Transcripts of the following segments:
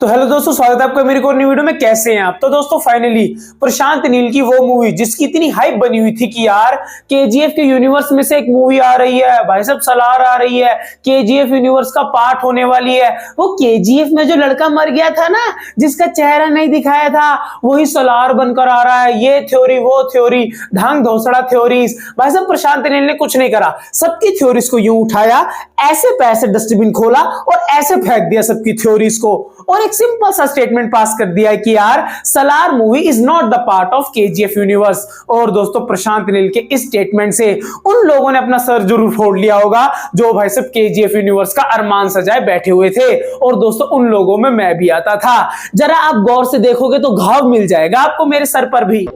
तो हेलो दोस्तों, स्वागत है आपका मेरी को न्यू वीडियो में। कैसे हैं आप? तो दोस्तों फाइनली प्रशांत नील की वो मूवी जिसकी इतनी हाइप बनी हुई थी कि यार केजीएफ के यूनिवर्स में से एक मूवी आ रही है, भाई साहब सलार आ रही है, केजीएफ यूनिवर्स का पार्ट होने वाली है। वो केजीएफ में जो लड़का मर गया था ना, जिसका चेहरा नहीं दिखाया था, वही सलार बनकर आ रहा है। ये थ्योरी वो थ्योरी, ढंग धोसड़ा थ्योरीज। भाई साहब प्रशांत नील ने कुछ नहीं करा, सबकी थ्योरीज को यूं उठाया, ऐसे पैसे डस्टबिन खोला और ऐसे फेंक दिया सबकी थ्योरीज को, और एक सिंपल सा स्टेटमेंट पास कर दिया कि यार Salaar movie is not the part of KGF universe. और दोस्तों प्रशांत नील के इस स्टेटमेंट से उन लोगों ने अपना सर जरूर फोड़ लिया होगा जो भाई साहब केजीएफ यूनिवर्स का अरमान सजाए बैठे हुए थे। और दोस्तों उन लोगों में मैं भी आता था। जरा आप गौर से देखोगे तो घाव मिल जाएगा आपको मेरे सर पर भी।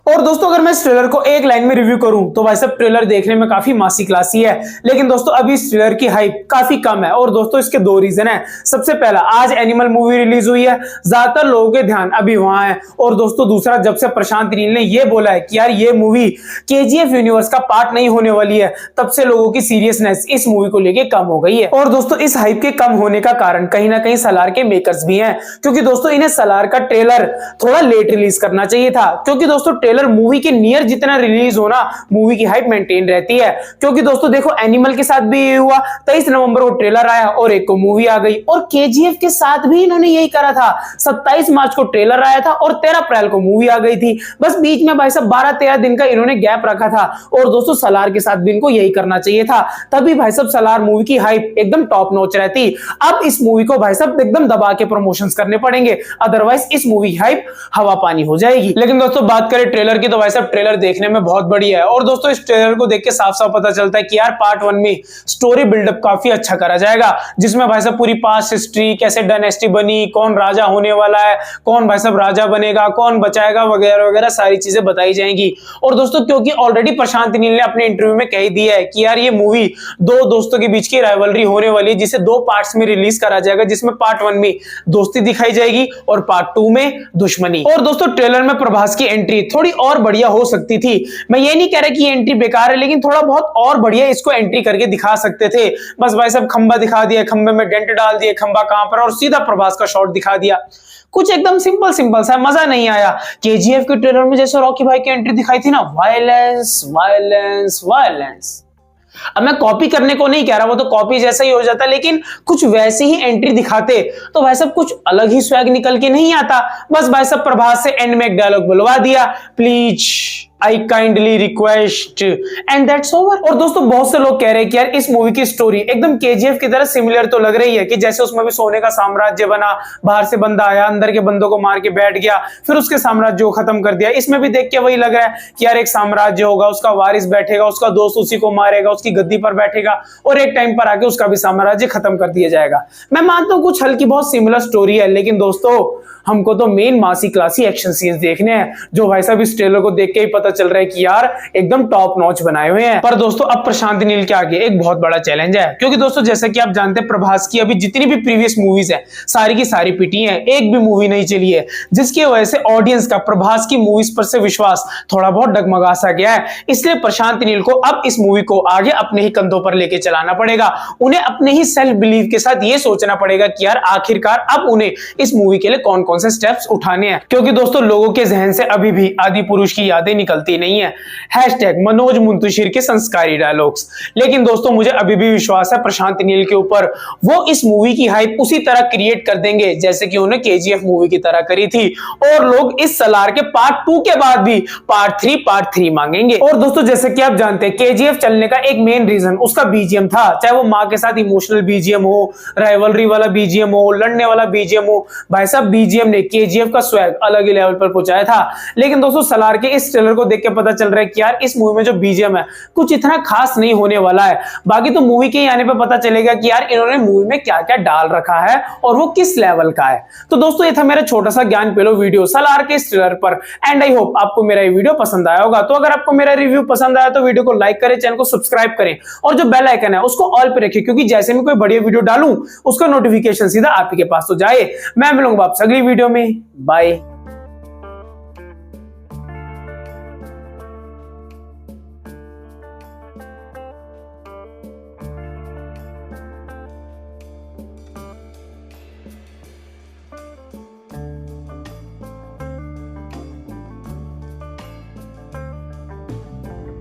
और दोस्तों अगर मैं इस ट्रेलर को एक लाइन में रिव्यू करूं तो भाई साहब ट्रेलर देखने में काफी मासी क्लासी है, लेकिन दोस्तों अभी इस ट्रेलर की हाइप काफी कम है। और दोस्तों इसके दो रीजन है। सबसे पहला, आज एनिमल मूवी रिलीज हुई है, ज्यादातर लोगों के ध्यान अभी वहां है। और दोस्तों दूसरा, जब से प्रशांत नील ने यह बोला है कि यार ये मूवी केजीएफ यूनिवर्स का पार्ट नहीं होने वाली है, तब से लोगों की सीरियसनेस इस मूवी को लेकर कम हो गई है। और दोस्तों इस हाइप के कम होने का कारण कहीं ना कहीं सलार के मेकर्स भी हैं, क्योंकि दोस्तों इन्हें सलार का ट्रेलर थोड़ा लेट रिलीज करना चाहिए था। क्योंकि दोस्तों ट्रेलर मूवी के नियर जितना रिलीज होना, मूवी की हाइप मेंटेन रहती है। क्योंकि दोस्तों देखो एनिमल के साथ भी ये हुआ, 23 नवंबर को ट्रेलर आया और एक को मूवी आ गई। और केजीएफ के साथ भी इन्होंने यही करा था, 27 मार्च को ट्रेलर आया था और 13 अप्रैल को मूवी आ गई थी। बस बीच में भाई साहब 12-13 दिन का इन्होंने गैप रखा था। और दोस्तों सलार के साथ भी इनको यही करना चाहिए था, तभी भाई साहब सलार मूवी की हाइप एकदम टॉप नॉच रहती। अब इस मूवी को भाई साहब एकदम दबा के प्रमोशंस करने पड़ेंगे, अदरवाइज इस मूवी की हाइप हवा पानी हो जाएगी। लेकिन दोस्तों बात करें ट्रेलर की तो भाई साहब ट्रेलर देखने में बहुत बढ़िया है। और दोस्तों इस ट्रेलर को देख के साफ साफ पता चलता है कि यार पार्ट 1 में स्टोरी बिल्डअप काफी अच्छा करा जाएगा, जिसमें भाई साहब पूरी पास्ट हिस्ट्री, कैसे डायनेस्टी बनी, कौन राजा होने वाला है, कौन भाई साहब राजा बनेगा, कौन बचाएगा, वगैरह वगैरह सारी चीजें बताई जाएंगी। और दोस्तों क्योंकि ऑलरेडी प्रशांत नील ने अपने इंटरव्यू में कह दिया है कि यार ये मूवी दो दोस्तों के बीच की राइवलरी होने वाली है, जिसे दो पार्ट्स में रिलीज करा जाएगा, जिसमें पार्ट 1 में दोस्ती दिखाई जाएगी और पार्ट 2 में दुश्मनी। और दोस्तों ट्रेलर में प्रभास की एंट्री थोड़ी और बढ़िया हो सकती थी। मैं ये नहीं कह रहा कि ये एंट्री बेकार है, लेकिन थोड़ा बहुत और बढ़िया इसको एंट्री करके दिखा सकते थे। बस भाई साहब खंबा दिखा दिया, खंबे में डेंट डाल दिए, खंबा कहां पर, और सीधा प्रभास का शॉट दिखा दिया। कुछ एकदम सिंपल सिंपल सा, मजा नहीं आया। केजीएफ के ट्रेलर में जैसे रॉकी भाई की एंट्री दिखाई थी ना, वायलेंस वायलेंस वायलेंस। अब मैं कॉपी करने को नहीं कह रहा, वो तो कॉपी जैसा ही हो जाता, लेकिन कुछ वैसी ही एंट्री दिखाते तो भाई साहब कुछ अलग ही स्वैग निकल के नहीं आता। बस भाई साहब प्रभास से एंड में एक डायलॉग बुलवा दिया, please I kindly request, and that's over. और दोस्तों बहुत से लोग कह रहे हैं कि यार इस मूवी की स्टोरी एकदम केजीएफ की तरह सिमिलर तो लग रही है, कि जैसे उसमें भी सोने का साम्राज्य बना, बाहर से बंदा आया, अंदर के बंदों को मार के बैठ गया, फिर उसके साम्राज्य को खत्म कर दिया। इसमें भी देख के वही लग रहा है कि यार एक साम्राज्य होगा, उसका वारिस बैठेगा, उसका दोस्त उसी को मारेगा, उसकी गद्दी पर बैठेगा, और एक टाइम पर आके उसका भी साम्राज्य खत्म कर दिया जाएगा। मैं मानता हूं कुछ हल्की बहुत सिमिलर स्टोरी है, लेकिन दोस्तों हमको तो मेन मासी क्लासी एक्शन सीन्स देखने हैं, जो भाई साहब इस ट्रेलर को देख के ही पता चल रहा है कि यार एकदम टॉप नॉच बनाए हुए हैं। पर दोस्तों अब प्रशांत नील के आगे एक बहुत बड़ा चैलेंज है, क्योंकि दोस्तों जैसा कि आप जानते हैं प्रभास की अभी जितनी भी प्रीवियस मूवीज है सारी की सारी पिटी है, एक भी मूवी नहीं चली है, जिसकी वजह से ऑडियंस का प्रभास की मूवीज पर से विश्वास थोड़ा बहुत डगमगा सा गया है। इसलिए प्रशांत नील को अब इस मूवी को आगे अपने ही कंधों पर लेके चलाना पड़ेगा। उन्हें अपने ही सेल्फ बिलीव के साथ ये सोचना पड़ेगा कि यार आखिरकार अब उन्हें इस मूवी के लिए कौन कौन से स्टेप्स उठाने हैं। क्योंकि दोस्तों लोगों के जहन से अभी भी आदि पुरुष की यादें निकलती नहीं है, हैशटैग मनोज मुंतशिर के संस्कारी डायलॉग्स। लेकिन दोस्तों मुझे अभी भी विश्वास है प्रशांत नील के ऊपर, वो इस मूवी की हाइप उसी तरह क्रिएट कर देंगे जैसे कि उन्होंने केजीएफ मूवी की तरह करी थी, और लोग इस सलार के पार्ट 2 के बाद भी पार्ट 3 मांगेंगे। और दोस्तों जैसे कि आप जानते हैं केजीएफ चलने का एक मेन रीजन उसका बीजीएम था, चाहे वो मां के साथ इमोशनल बीजीएम हो, राइवलरी वाला बीजीएम हो, लड़ने वाला बीजीएम हो, भाई साहब बीजीएम ने केजीएफ का स्वैग अलग ही लेवल पर पहुंचाया था। लेकिन दोस्तों सलार के इस ट्रेलर को देख के पता चल रहा है कि यार इस मूवी में जो बीजीएम है कुछ इतना खास नहीं होने वाला है। बाकी तो मूवी के आने पे पता चलेगा कि यार इन्होंने मूवी में क्या क्या डाल रखा है और वो किस लेवल का है। तो दोस्तों ये था मेरा छोटा सा ज्ञान पेलो वीडियो सलार के इस ट्रेलर पर, एंड आई होप आपको मेरा ये वीडियो पसंद आया होगा। तो अगर आपको मेरा रिव्यू पसंद आया तो वीडियो को लाइक करें, चैनल को सब्सक्राइब करें, और जो बेल आइकन है उसको ऑल पे रखें, क्योंकि जैसे मैं कोई बढ़िया वीडियो डालूं उसका नोटिफिकेशन सीधा आप ही के पास तो जाए। मैं मिलूंगा आपसे अगली वीडियो में, बाय।